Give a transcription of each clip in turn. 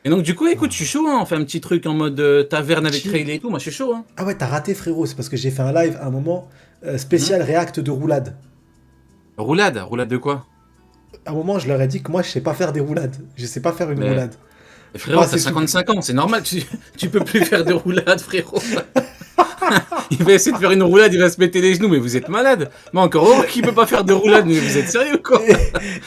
Et donc, du coup, Oh. écoute, je suis chaud, hein, on fait un petit truc en mode taverne avec Chill. Rayleigh et tout. Moi, je suis chaud, hein. Ah ouais, t'as raté, frérot. C'est parce que j'ai fait un live à un moment Hmm. spécial React de roulade. Roulade, roulade de quoi? À un moment, je leur ai dit que moi, je sais pas faire des roulades. Je sais pas faire une Mais roulade. Je suis pas frérot, t'as assez souple. 55 ans, c'est normal, tu peux plus faire de roulade, frérot. Il va essayer de faire une roulade, il va se mettre les genoux, mais vous êtes malade. Moi, encore heureux qu'il peut pas faire de roulade, mais vous êtes sérieux, quoi?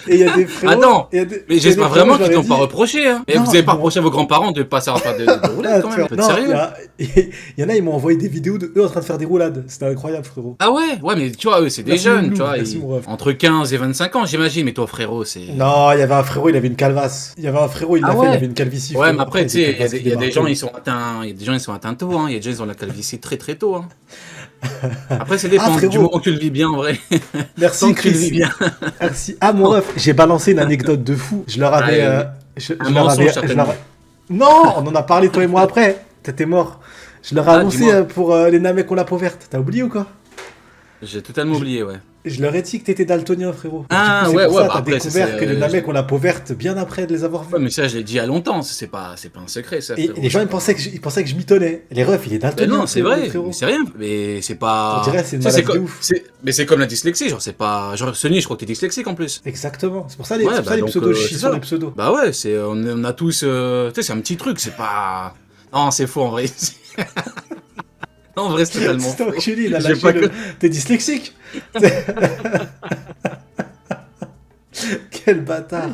Et il y a des frérots. Attends, mais Il y a des j'espère frérots, vraiment je leur qu'ils ai t'ont pas dit. reproché, hein. Et vous Non, avez ils pas m'ont. reproché à vos grands-parents de pas savoir faire de roulade, quand même, vous êtes Non, sérieux? il y en a, ils m'ont envoyé des vidéos de eux en train de faire des roulades. C'était incroyable, frérot. Ah ouais, ouais, mais tu vois, eux, c'est des Merci, jeunes, tu Loulou. vois, Merci, mon ref. entre 15 et 25 ans, j'imagine, mais toi, frérot, c'est... Non, il y avait un frérot, il avait une calvasse. Il y avait un frérot, il Ah l'a fait, il avait ouais? une calvitie, Ouais, mais frérot. après, Après, tu des sais, il y, a calvasses des qui il y a démarrent des gens, tôt. ils sont atteints, il y a des gens, ils sont atteints tôt, hein. Il y a des gens, ils ont la calvitie très très tôt, hein. Après, ça Ah, dépend, du frérot, moment que tu le vis bien, en vrai. Tant merci, que tu le vis Chris. bien. Merci. Ah, mon ref, j'ai balancé une anecdote de fou. Je leur avais. Allez, un Je leur mensonge, avais. certainement. Non, on en a parlé, toi et moi, après. T'étais mort. Je leur ai Ah, annoncé dis-moi. pour les Namecs ont la peau verte. T'as oublié ou quoi? J'ai totalement je, oublié, ouais. je leur ai dit que t'étais daltonien, frérot. Du coup, Ah, c'est ouais, pour ouais, ça, bah t'as après, ça, découvert que les Namecs je- ont la peau verte bien après de les avoir ouais, vus. mais ça, je l'ai dit à longtemps, c'est pas un secret, ça, Et frérot. les gens, C'est pas... ils pensaient que je m'y Les refs, il est Mais daltonien, non, c'est frérot, le vrai, mais frérot. c'est rien, mais c'est On pas... dirait c'est une Tu sais, maladie de ouf. mais c'est comme la dyslexie, genre, c'est pas... Genre, Sony, je crois que t'es dyslexique, en plus. Exactement. C'est Ouais, pour ça bah les donc, pseudos, je chie c'est sur les ça. pseudos. Bah ouais, on a tous... tu sais, c'est un petit truc, c'est pas... Non, c'est faux, en vrai. Non, en vrai, c'est totalement Cet faux. enculé, il a J'ai lâché pas le. que... T'es dyslexique. Quel bâtard.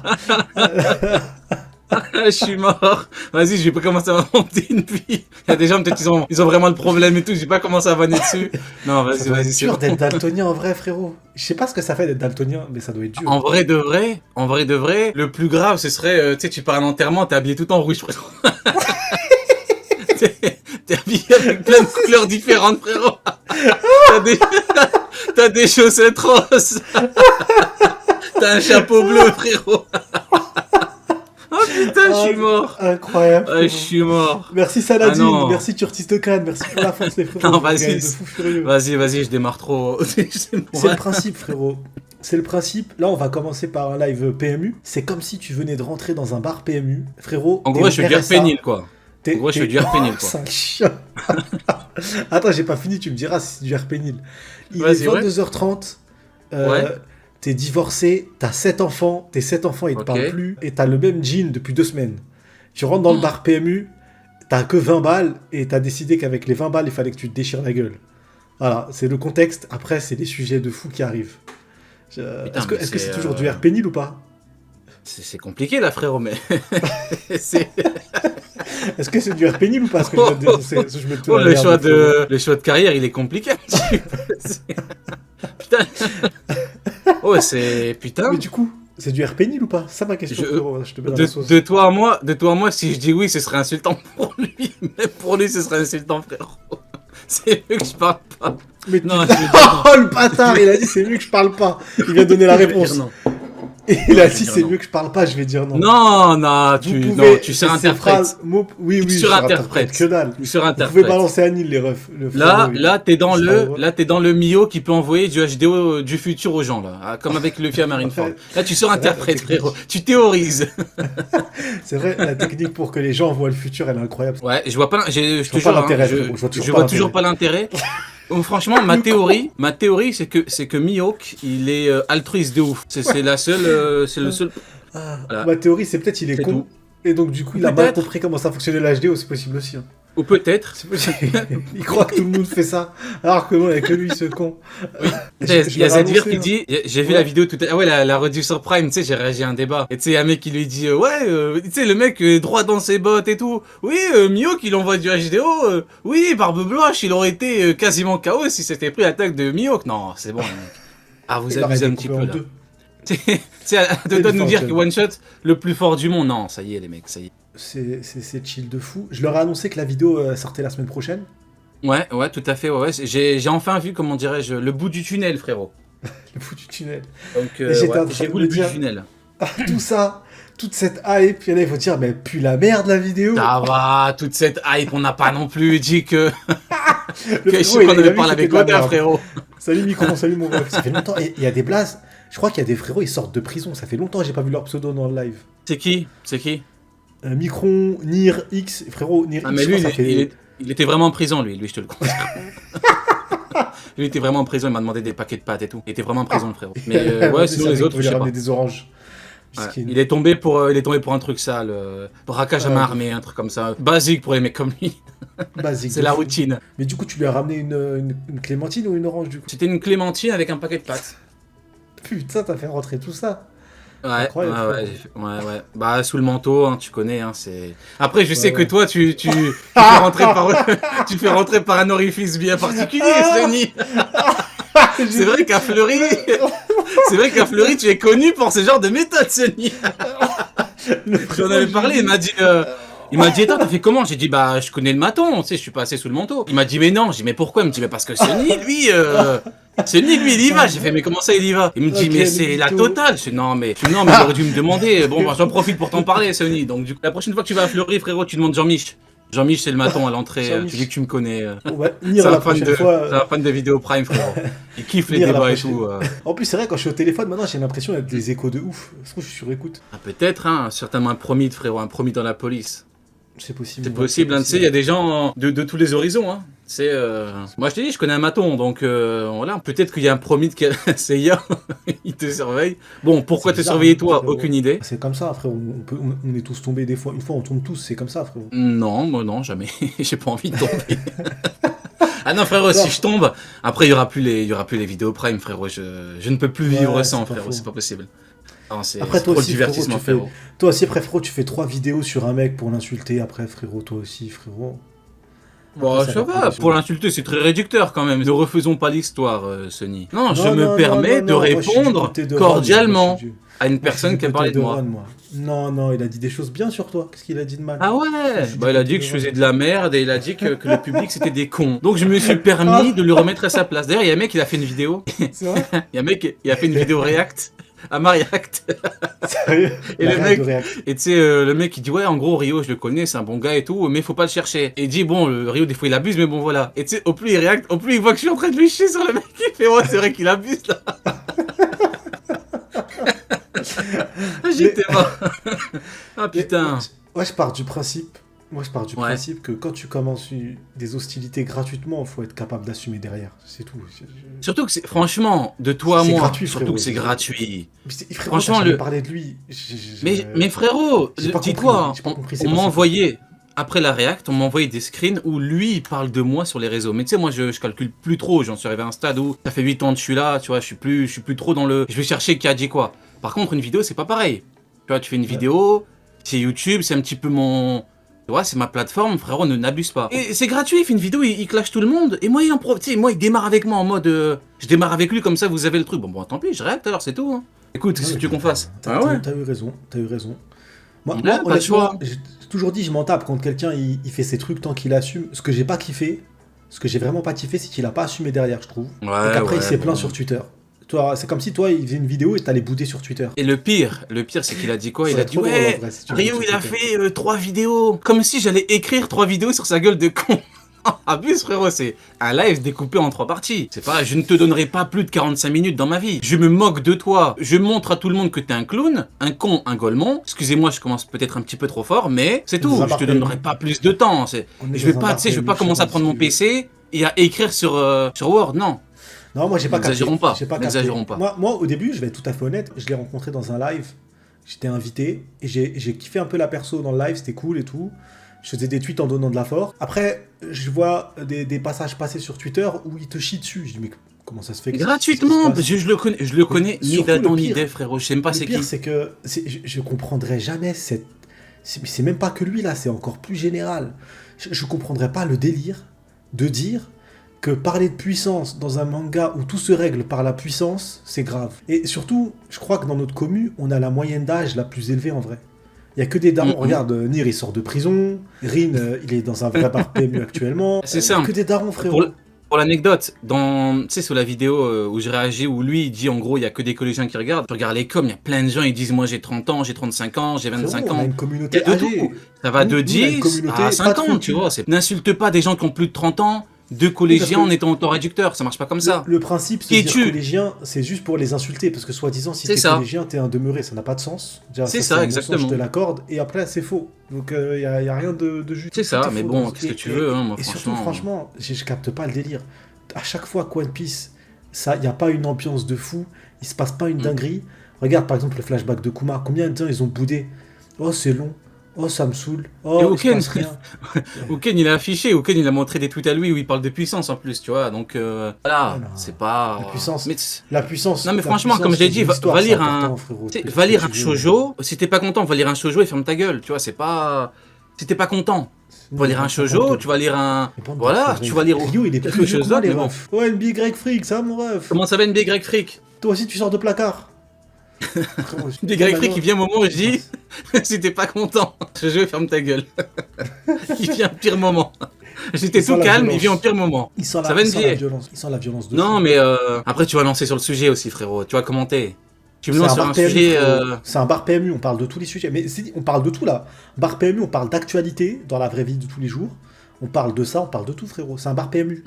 Je suis mort. Vas-y, je vais pas commencer à inventer une vie. Il y a des gens, peut-être, ils ont vraiment le problème et tout. Je vais pas commencer à vanner dessus. Non, Ça vas-y, doit vas-y, être c'est dur bon. d'être daltonien en vrai, frérot. Je sais pas ce que ça fait d'être daltonien, mais ça doit être dur. En vrai de vrai, le plus grave, ce serait, tu sais, tu pars à un enterrement, t'es habillé tout en rouge, frérot. T'es habillé avec plein de couleurs différentes, frérot. T'as des, t'as des chaussettes roses. T'as un chapeau bleu, frérot. Oh putain, je suis mort. Incroyable, Ah, je frérot. suis mort. Merci Ah Saladin, non. merci Curtis Tocan, merci pour la force les frérots, Non, vous me regardez vas-y. de fou furieux. Vas-y, je démarre trop. C'est le principe, frérot. C'est le principe. Là, on va commencer par un live PMU. C'est comme si tu venais de rentrer dans un bar PMU. Frérot, En t'es gros, au je fais du RSA. RP nil, quoi. En gros, je fais du RP nil, quoi. C'est un chien. Attends, j'ai pas fini, tu me diras si c'est du RP nil. Il est Vas-y, ouais. 22h30. Ouais. T'es divorcé, t'as 7 enfants. Tes 7 enfants, ils te Ok. parlent plus. Et t'as le même jean depuis 2 semaines. Tu rentres dans le bar PMU, t'as que 20 balles. Et t'as décidé qu'avec les 20 balles, il fallait que tu te déchires la gueule. Voilà, c'est le contexte. Après, c'est les sujets de fou qui arrivent. Putain, mais Est-ce que c'est c'est, toujours du RP nil ou pas? C'est compliqué, là, frérot, mais... c'est... Est-ce que c'est du RP nil ou pas? Parce que je mets tout Oh, à la merde, frérot. le choix de carrière, il est compliqué, un petit peu. Putain. Oh, c'est... Putain. Mais du coup, c'est du RP nil ou pas? C'est ça ma question, frérot. Je te mets dans la sauce. De toi à moi, si je dis oui, ce serait insultant pour lui. Même pour lui, ce serait insultant, frérot. C'est mieux que je parle pas. Mais Non, je vais dire non. Oh le bâtard, il a dit c'est mieux que je parle pas. Il vient de donner la Je vais dire réponse. non. Il a Je vais dit dire c'est non. mieux que je parle pas, je vais dire non. Non, non, Vous non, pouvez tu ces surinterprètes. phrases, oui, Tu je surinterprètes. surinterprète que dalle. Tu Vous surinterprètes. pouvez balancer à Nil les refs. Le frérot, Là, t'es dans le Mio qui peut envoyer du HDO du futur aux gens, là. Ah, comme avec Luffy à Marineford. Là, tu surinterprètes, technique. frérot. Tu théorises. C'est vrai, la technique pour que les gens voient le futur, elle est incroyable. Ouais, je vois pas, je te vois jure, pas l'intérêt, hein, frérot. Je vois toujours je pas vois toujours pas l'intérêt. Oh, franchement, ma théorie, c'est que Mihawk, il est altruiste de ouf. C'est la seule, c'est le seul. Ah, Voilà. ma théorie, c'est peut-être il est C'est con. tout. Et donc du coup, il a mal Peut-être. compris comment ça fonctionnait l'HDO, c'est possible aussi. Hein. Ou peut-être. C'est possible. Il croit que tout le monde fait ça, alors que non, il n'y a que lui, ce con. Il y a leur ai Zadvir annoncé, qui hein. dit, j'ai vu Ouais. la vidéo tout à l'heure, ah ouais, la redux sur Prime, tu sais, j'ai réagi à un débat. Et tu sais, un mec qui lui dit, tu sais, le mec droit dans ses bottes et tout. Oui, Mihawk, il envoie du HDO. Oui, Barbe Blanche, il aurait été quasiment KO si c'était pris l'attaque de Mihawk. Non, c'est bon, les mecs. Ah, vous Il abusez aurait un petit découpé peu, en là. deux. Tu sais, à deux C'est doigts de nous du dire fort, que One Shot, le plus fort du monde. Non, ça y est, les mecs, ça y est. C'est chill de fou. Je leur ai annoncé que la vidéo sortait la semaine prochaine. Ouais, tout à fait, ouais. J'ai enfin vu, comment dirais-je, le bout du tunnel, frérot. Le bout du tunnel. Donc, Et j'étais en train j'ai de vu me le bout du dire- tunnel. Tout ça, toute cette hype, il y en a, il faut dire, mais pue la merde la vidéo. Ça va, toute cette hype, on n'a pas non plus dit que... Le que je frérot, sais qu'on il a avait vu parlé que avec c'était de la Oda, merde. frérot. Salut Micron, salut mon ref. Ça fait longtemps. Et il y a des blazes. Je crois qu'il y a des frérots, ils sortent de prison. Ça fait longtemps que j'ai pas vu leur pseudo dans le live. C'est qui? C'est qui? Micron, Nier, X, frérot, Nier Ah, X, mais je lui, crois que ça fait... il était vraiment en prison, lui, je te le confirme. Lui, il était vraiment en prison, il m'a demandé des paquets de pâtes et tout. Il était vraiment en prison, le frérot. Mais ouais, sinon les autres, je sais pas. ramener des oranges. Ouais. Miskin. Il est tombé pour un truc sale, braquage à main armée, un truc comme ça. Basique pour les mecs comme lui. Basique. C'est de la fou. routine. Mais du coup, tu lui as ramené une clémentine ou une orange, du coup? C'était une clémentine avec un paquet de pâtes. Putain, t'as fait rentrer tout ça. Ouais, Incroyable, ouais. Bah, sous le manteau, hein, tu connais, hein, c'est... Après, je sais Ouais, que ouais. toi, tu fais rentrer tu fais rentrer par un orifice bien particulier, Sony. C'est vrai qu'à Fleury, tu es connu pour ce genre de méthode, Sony. J'en avais parlé, il m'a dit, attends, t'as fait comment? J'ai dit, bah, je connais le maton, tu sais, je suis passé sous le manteau. Il m'a dit, mais non. J'ai dit, mais pourquoi? Il me dit, mais parce que Sony, lui, il y va. J'ai fait, mais comment ça, il y va? Il me dit, Ok, mais c'est la mytho. totale. Je dis, non, mais il aurait dû me demander. Bon, bah, j'en profite pour t'en parler, Sony. Donc, du coup, la prochaine fois que tu vas à Fleury, frérot, tu demandes Jean-Mich. Jean-Mich, c'est le maton à l'entrée. Jean-Mich. Tu dis que tu me connais. Ouais, C'est Nier, un la fan prochaine fois... c'est un fan de vidéo Prime, frérot. Il kiffe les Nier, la débats et prochaine. tout. En plus, c'est vrai, quand je suis au téléphone, maintenant, j'ai l'impression d'être des échos de ouf. Je trouve que je suis sur écoute. Ah, peut-être, hein, certainement un promis, frérot, un promis dans la police. C'est possible. C'est possible, hein, tu sais, il y a des gens de tous les horizons, hein. C'est, moi je t'ai dit, je connais un maton, donc voilà, peut-être qu'il y a un promis de CIA, il te surveille. Bon, pourquoi C'est te bizarre, surveiller hein, toi? frérot. Aucune idée. C'est comme ça, frérot. On est tous tombés des fois. Une fois, on tombe tous. C'est comme ça, frérot. Non, moi non, jamais. J'ai pas envie de tomber. Ah non, frérot, Non. si je tombe, après il y aura plus les vidéos Prime, frérot. Je ne peux plus vivre Ouais, sans, c'est pas frérot, faux. c'est pas possible. Non, c'est Après, c'est toi trop aussi, le divertissement, frérot, frérot. Toi aussi, après, frérot, tu fais 3 vidéos sur un mec pour l'insulter. Après, frérot, toi aussi, frérot. Bon, Après, ça va va, plus pour sur- l'insulter, c'est très réducteur quand même. Ne refaisons pas l'histoire, Sony. Non, je Non, me non, permets non, de non, moi, je suis du répondre côté de Ron, cordialement moi, je suis du- à une moi, je suis personne du qui a côté parlé de moi. Ron, Non, non, il a dit des choses bien sur toi. Qu'est-ce qu'il a dit de mal? Ah ouais, Je suis du bah il a côté dit que de je Ron. faisais de la merde et il a dit que le public c'était des cons. Donc je me suis permis de le remettre à sa place. D'ailleurs, il y a un mec qui a fait une vidéo. C'est vrai? Il y a un mec qui a fait une vidéo React à ma React. Sérieux? Et La le règle mec- de React. Et tu sais, le mec il dit ouais, en gros Rio je le connais, c'est un bon gars et tout, mais faut pas le chercher. Et il dit bon, le Rio des fois il abuse, mais bon voilà. Et tu sais, au plus il réacte, au plus il voit que je suis en train de lui chier sur le mec, il fait ouais, c'est vrai qu'il abuse là. J'étais mort. Ah putain. Ouais, je pars du principe. Moi, je pars du Ouais. principe que quand tu commences des hostilités gratuitement, il faut être capable d'assumer derrière. C'est tout. Surtout que c'est, franchement, de toi à C'est moi, gratuit, surtout frérot. que c'est gratuit. Frérot, Franchement, t'as jamais le- parlé de lui. Mais frérot, j'ai pas dis-toi, compris, j'ai pas compris, c'est on quoi m'a ça envoyé, après la React, on m'a envoyé des screens où lui, il parle de moi sur les réseaux. Mais tu sais, moi, je calcule plus trop. J'en suis arrivé à un stade où ça fait 8 ans que je suis là, tu vois, je suis plus trop dans le... Je vais chercher qui a dit quoi. Par contre, une vidéo, c'est pas pareil. Tu vois, tu fais une vidéo, c'est YouTube, c'est un petit peu mon... Tu vois, c'est ma plateforme, frérot, n'abuse pas. Et c'est gratuit, il fait une vidéo, il clash tout le monde. Et moi, tu sais, moi, il démarre avec moi en mode... je démarre avec lui comme ça, vous avez le truc. Bon, tant pis, je React alors, c'est tout. Hein. Écoute, qu'est-ce que tu veux qu'on fasse? T'as Ah ouais. t'as eu raison, t'as eu raison. Moi, Ouais, moi, pas de honnêtement, choix. j'ai toujours dit, je m'en tape quand quelqu'un il fait ses trucs tant qu'il assume. Ce que j'ai pas kiffé, ce que j'ai vraiment pas kiffé, c'est qu'il a pas assumé derrière, je trouve. Ouais, Et qu'après, il s'est bon. plaint sur Twitter. Toi, c'est comme si toi, il faisait une vidéo et t'allais bouder sur Twitter. Et le pire, c'est qu'il a dit quoi? Il Ça a va dit être trop drôle, ouais, en vrai, si tu Rio boudes il sur a Twitter. fait 3 vidéos. Comme si j'allais écrire 3 vidéos sur sa gueule de con. Abuse frérot, c'est un live découpé en 3 parties. C'est pas, je ne te donnerai pas plus de 45 minutes dans ma vie. Je me moque de toi. Je montre à tout le monde que t'es un clown, un con, un golemon. Excusez-moi, je commence peut-être un petit peu trop fort, mais c'est tout. Nous Je te donnerai pas plus de temps. On est Je vais dans un pas, tu sais, je vais pas bar commencer à prendre mon PC et à écrire sur Word. Non. Non, moi j'ai pas capté. N'exagérons pas, J'ai capté. n'exagérons pas. Moi, au début, je vais être tout à fait honnête, je l'ai rencontré dans un live. J'étais invité et j'ai kiffé un peu la perso dans le live, c'était cool et tout. Je faisais des tweets en donnant de la force. Après, je vois des passages passer sur Twitter où il te chie dessus. Je dis, mais comment ça se fait Gratuitement, qu'est-ce qui se passe je le connais ni Surtout, d'Adam le ni pire- d'Ève, frérot. Je sais même pas Le c'est pire, qui. c'est que je comprendrais jamais cette. C'est même pas que lui là, c'est encore plus général. Je comprendrais pas le délire de dire que parler de puissance dans un manga où tout se règle par la puissance, c'est grave. Et surtout, je crois que dans notre commu, on a la moyenne d'âge la plus élevée en vrai. Il y a que des darons. Mhm. Regarde, Nier il sort de prison, Rin il est dans un vrai bar PMU actuellement. C'est Il y a simple. que des darons frérot. Pour l'anecdote, tu sais, sur la vidéo où je réagis, où lui, il dit en gros, il y a que des collégiens qui regardent. Tu regardes les coms, il y a plein de gens, ils disent, moi j'ai 30 ans, j'ai 35 ans, j'ai 25 Frérot, on a ans. une Il y communauté a de âgée. tout. Ça va Nous, de on a une 10 communauté à 50, patron, tu vois. N'insulte pas des gens qui ont plus de 30 ans. deux collégiens en étant autoréducteur. Ça marche pas comme ça. Le principe, c'est Qui de dire es-tu collégien, c'est juste pour les insulter, parce que soi-disant, si C'est t'es ça. collégien, t'es un demeuré, ça n'a pas de sens. Déjà, C'est c'est ça, un mensonge, exactement. je te l'accorde, et après, c'est faux. Donc, y a rien de juste. C'est ça, Tout est mais faux bon, dans- qu'est-ce que tu veux, hein, moi, et surtout, franchement. franchement, je capte pas le délire. À chaque fois qu'One Piece, ça, y a pas une ambiance de fou, il se passe pas une Mm. dinguerie. Regarde, par exemple, le flashback de Kuma, combien de temps ils ont boudé? Oh, c'est long. Oh, ça me saoule. Oh, Et il se Oken, passe rien. Oken, il a affiché, Oken, il a montré des tweets à lui où il parle de puissance en plus, tu vois. Donc voilà, Ah non. c'est pas. La puissance. Mais La puissance. non, mais la franchement, puissance, comme je l'ai c'est dit, une histoire, va c'est lire important, un. frérot. Tu sais, Ce que- va ce lire que un tu veux. shoujo. Si t'es pas content, va lire un shoujo et ferme ta gueule, tu vois. C'est pas. Si t'es pas content, tu vas lire un shoujo, tu vas lire un. Voilà, tu vas lire Ryo, il est quelque plus vieux chose que moi, d'autre, les mais bon. refs. Ouais, NB Greg Freak, ça, mon ref. Comment ça va, NBY Freak? Toi aussi, tu sors de placard. NBY Freak, il vient au moment où je dis si t'es pas content, shoujo, ferme ta gueule. Il vient au pire moment. J'étais Il sent tout la calme, il violence. vient au pire moment. Il sent Ça va, il sent NBA. la violence. Il sent la violence de Non, fou. mais après, tu vas lancer sur le sujet aussi, frérot. Tu vas commenter. Tu me C'est lances un sur bar un PMU, sujet. frérot. C'est un bar PMU, on parle de tous les sujets. Mais on parle de tout là. Bar PMU, on parle d'actualité dans la vraie vie de tous les jours. On parle de ça, on parle de tout, frérot. C'est un bar PMU.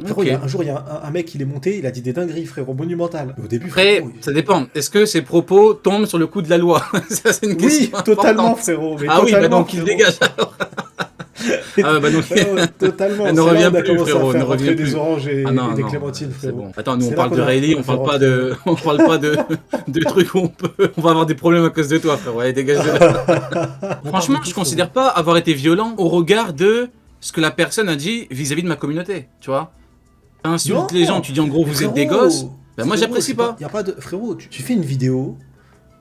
Frérot, Ok. un jour, il y a un mec, il est monté, il a dit des dingueries, frérot, monumentales. Au début, Après, frérot, ça dépend. Est-ce que ces propos tombent sur le coup de la loi? Ça, c'est une oui, question totalement, importante. frérot. Mais Ah oui, bah totalement, donc il frérot. dégage alors. Ah bah donc. Frérot, totalement. Elle C'est ne là revient on a plus, commencé frérot, à ne faire revient rentrer plus. des oranges et, Ah non, et des non, clémentines, c'est frérot. bon. Attends, nous on C'est là parle qu'on de a- Rayleigh, qu'on a on fait parle pas rentrer. de, on parle pas de trucs où on va avoir des problèmes à cause de toi, frérot. Allez, dégage de là. On Franchement, parle de je tout, considère pas avoir été violent au regard de ce que la personne a dit vis-à-vis de ma communauté, tu vois. Tu insultes Non, les gens, tu dis en gros mais vous êtes des frérot, gosses. Ben moi frérot, j'apprécie c'est pas. Y a pas de... Frérot, tu fais une vidéo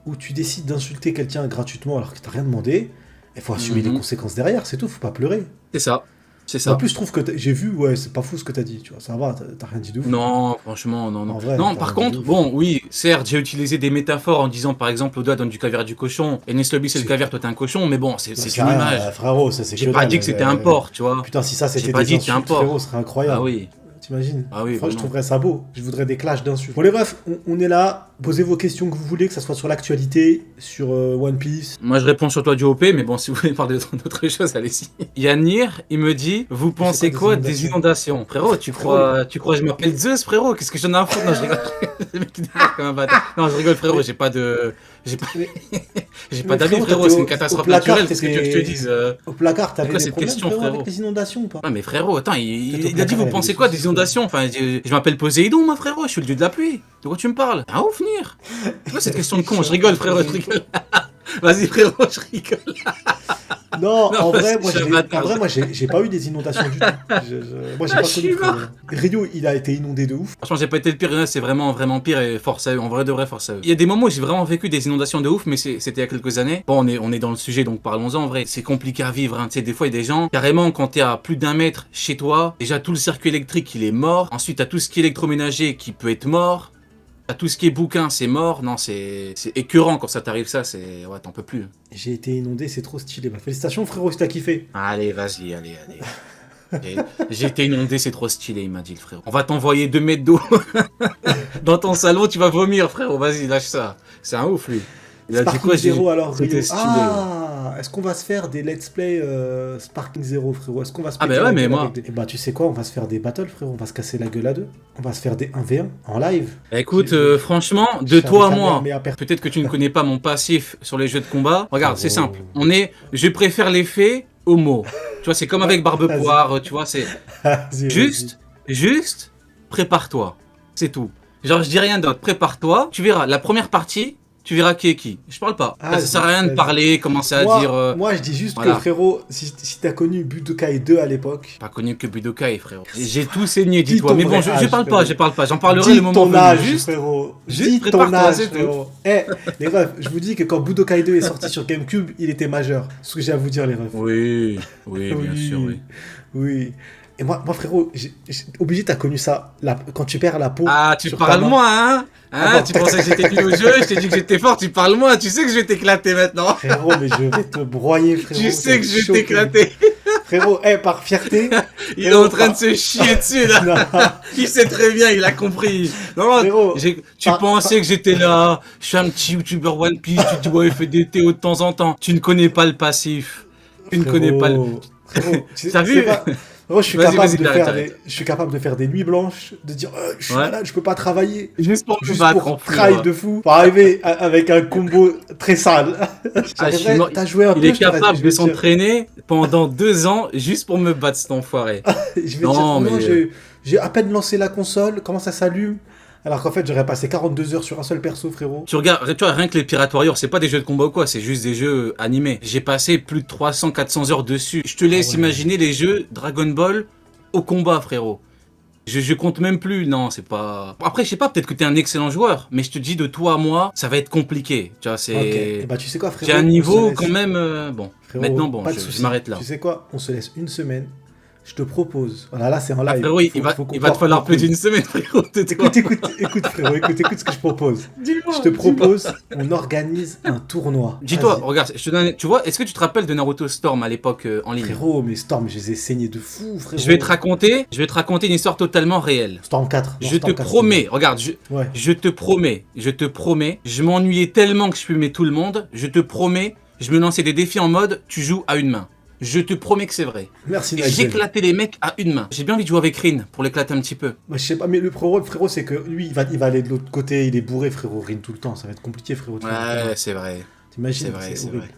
où tu décides d'insulter quelqu'un gratuitement alors que t'as rien demandé. Il faut assumer les conséquences derrière, c'est tout, faut pas pleurer. C'est ça. C'est En ça. plus, je trouve que j'ai vu, ouais, c'est pas fou ce que t'as dit, tu vois, ça va, t'as rien dit de ouf. Non, franchement, non, non. En vrai, non, t'as par rien dit contre, de ouf. bon, oui, certes, j'ai utilisé des métaphores en disant, par exemple, Oda donne du caviar du cochon, et Nestlobby c'est le caviar, toi t'es un cochon, mais bon, c'est C'est une rien, image. frérot, ça c'est J'ai que pas dalle, dit que c'était un porc, tu vois. Putain, si ça J'ai c'était pas des dit que c'était un insultes, porc. frérot, ce serait incroyable. Ah oui. T'imagines? Ah oui, Franchement, je vraiment. trouverais ça beau. Je voudrais des clashs d'insultes. Bon, les brefs, on est là. Posez vos questions que vous voulez, que ça soit sur l'actualité, sur One Piece. Moi, je réponds sur toi du OP, mais bon, si vous voulez parler d'autre chose, allez-y. Yanir, il me dit, vous pensez quoi des inondations? Frérot, tu crois que je m'appelle Zeus, frérot? Qu'est-ce que j'en ai à foutre? Non, je rigole. Le mec, il démarre comme un bâtard. Non, je rigole, frérot, j'ai pas Mais d'avis, frérot, frérot, t'étais c'est une au catastrophe placard, naturelle, qu'est-ce que tu veux que je te t'étais- dise? Au placard, t'avais quoi des cette problèmes, question, frérot, frérot avec les inondations ou pas? Ouais, mais frérot, attends, il Peut-être a dit, au vous placard, pensez il y quoi avait des des inondations? Enfin, je m'appelle Poséidon, moi, frérot, je suis le dieu de la pluie. De quoi tu me parles? Ah, ouf, venir. C'est quoi cette question de con? Je rigole, frérot, je rigole. Vas-y, frérot, je rigole. Non, Non, en vrai, c'est un bâtard. moi, j'ai pas eu des inondations du tout. Moi, j'ai Ah, pas je connu, suis frérot. Ryo, il a été inondé de ouf. Franchement, j'ai pas été le pire, il y en a, c'est vraiment, vraiment pire et force à eux, en vrai de vrai, force à eux. Il y a des moments où j'ai vraiment vécu des inondations de ouf, mais c'était il y a quelques années. Bon, on est dans le sujet, donc parlons-en, en vrai. C'est compliqué à vivre, hein. Tu sais, des fois, il y a des gens, carrément, quand t'es à plus d'1 mètre chez toi, déjà tout le circuit électrique, il est mort. Ensuite, t'as tout ce qui est électroménager qui peut être mort. T'as tout ce qui est bouquin, c'est mort. Non, c'est écœurant quand ça t'arrive, ça, c'est. Ouais, t'en peux plus. J'ai été inondé, c'est trop stylé. Bah, félicitations, frérot, si t'as kiffé. Allez, vas-y, allez. J'ai été inondé, c'est trop stylé, il m'a dit le frérot. On va t'envoyer 2 mètres d'eau dans ton salon, tu vas vomir, frérot. Vas-y, lâche ça. C'est un ouf, lui. Il a dit Sparking quoi, Zero, alors, c'était Ryo. stylé. Ah, est-ce qu'on va se faire des let's play Sparking Zero, frérot? Est-ce qu'on va se Ah, péter bah ouais, la mais gueule moi- avec des... Eh bah, tu sais quoi, on va se faire des battles, frérot. On va se casser la gueule à deux. On va se faire des 1v1 en live. Écoute, franchement, Je de fais toi à avec un moi, mais à perte. peut-être que tu ne connais pas mon passif sur les jeux de combat. Regarde, c'est Oh. simple. Je préfère les faits aux mots. Tu vois, c'est comme avec Barbe Vas-y. Poire, tu vois, c'est Vas-y, juste, prépare-toi. C'est tout. Genre, je dis rien d'autre. Prépare-toi. Tu verras, la première partie, tu verras qui est qui. Je parle pas. Ah, Ça sert à rien de vas-y. parler, commencer à moi, dire. moi, je dis juste voilà. que, frérot, si t'as connu Budokai 2 à l'époque, Pas connu que Budokai, frérot. J'ai tout saigné, Dis dis-toi. ton Mais bon, vrai je âge, parle frérot. pas. J'en parlerai dis le moment ton venu. âge, Juste, frérot. juste Dis ton prépare-toi, âge, c'est tout. frérot. Eh, les refs, je vous dis que quand Budokai 2 est sorti sur GameCube, il était majeur. C'est ce que j'ai à vous dire, les refs. Oui, bien sûr, oui. Oui. Et moi frérot, obligé, t'as connu ça. Quand tu perds la peau. Ah, tu sur ta parles main. moi, hein? Attends, Tu pensais que j'étais nul au jeu, je t'ai dit que j'étais fort, tu parles moi, tu sais que je vais t'éclater maintenant. Frérot, mais je vais te broyer, frérot. Tu sais que je vais choqué. t'éclater. Frérot, par fierté. Il est en train de se chier dessus, là. Non. Il sait très bien, il a compris. Non, Frérot, tu pensais que j'étais là, je suis un petit youtubeur One Piece, tu dis ouais, il fait des TO de temps en temps. Tu ne connais pas le passif. Tu ne connais pas le... Frérot, T'as vu pas... Frérot, je suis Vas-y, capable vas-y, de arrête, faire arrête. je suis capable de faire des nuits blanches, de dire je suis Ouais. malade, je peux pas travailler. Juste pour me Juste battre en pour fou. try de fou, pour arriver avec un combo très sale. Ah, je suis J'arriverai, mort. t'as joué un Il peu, est je te reste- capable je de vais te dire. s'entraîner pendant 2 ans juste pour me battre, cet enfoiré. Je vais te dire, Non, non, mais- j'ai à peine lancé la console, comment ça s'allume? Alors qu'en fait, j'aurais passé 42 heures sur un seul perso, frérot. Tu regardes, tu vois, rien que les Pirate Warriors, c'est pas des jeux de combat ou quoi, c'est juste des jeux animés. J'ai passé plus de 300-400 heures dessus. Je te laisse Ah ouais. imaginer les jeux Dragon Ball au combat, frérot. Je compte même plus, non, c'est pas... Après, je sais pas, peut-être que t'es un excellent joueur, mais je te dis, de toi à moi, ça va être compliqué. Tu vois, Ok, et c'est... bah tu sais quoi, frérot? J'ai un On se niveau laisse. quand même... bon, Frérot, maintenant, bon, pas de je soucis. m'arrête là. Tu sais quoi? On se laisse une semaine. Je te propose. Voilà, là c'est en Ah, live. frérot, il va qu'on te falloir parte en plus couille. d'une semaine, frérot, tais-toi. Écoute, frérot, écoute ce que je propose. Dis-moi, Je te dis-moi. propose, on organise un tournoi. Dis-toi, Vas-y. regarde, je te donne... Tu vois, est-ce que tu te rappelles de Naruto Storm à l'époque en ligne? Frérot, mais Storm, je les ai saignés de fou, frérot. Je vais te raconter une histoire totalement réelle. Storm 4. non, Je te Storm 4, promets, regarde, Ouais. je te promets, je m'ennuyais tellement que je fumais tout le monde, je te promets, je me lançais des défis en mode, tu joues à une main. Je te promets que c'est vrai. Merci, Nigel. J'éclatais les mecs à une main. J'ai bien envie de jouer avec Rin pour l'éclater un petit peu. Bah, je sais pas, mais le frérot, c'est que lui, il va aller de l'autre côté, il est bourré, frérot, Rin tout le temps. Ça va être compliqué, frérot. Ouais, c'est vrai. T'imagines? C'est vrai, c'est horrible. vrai.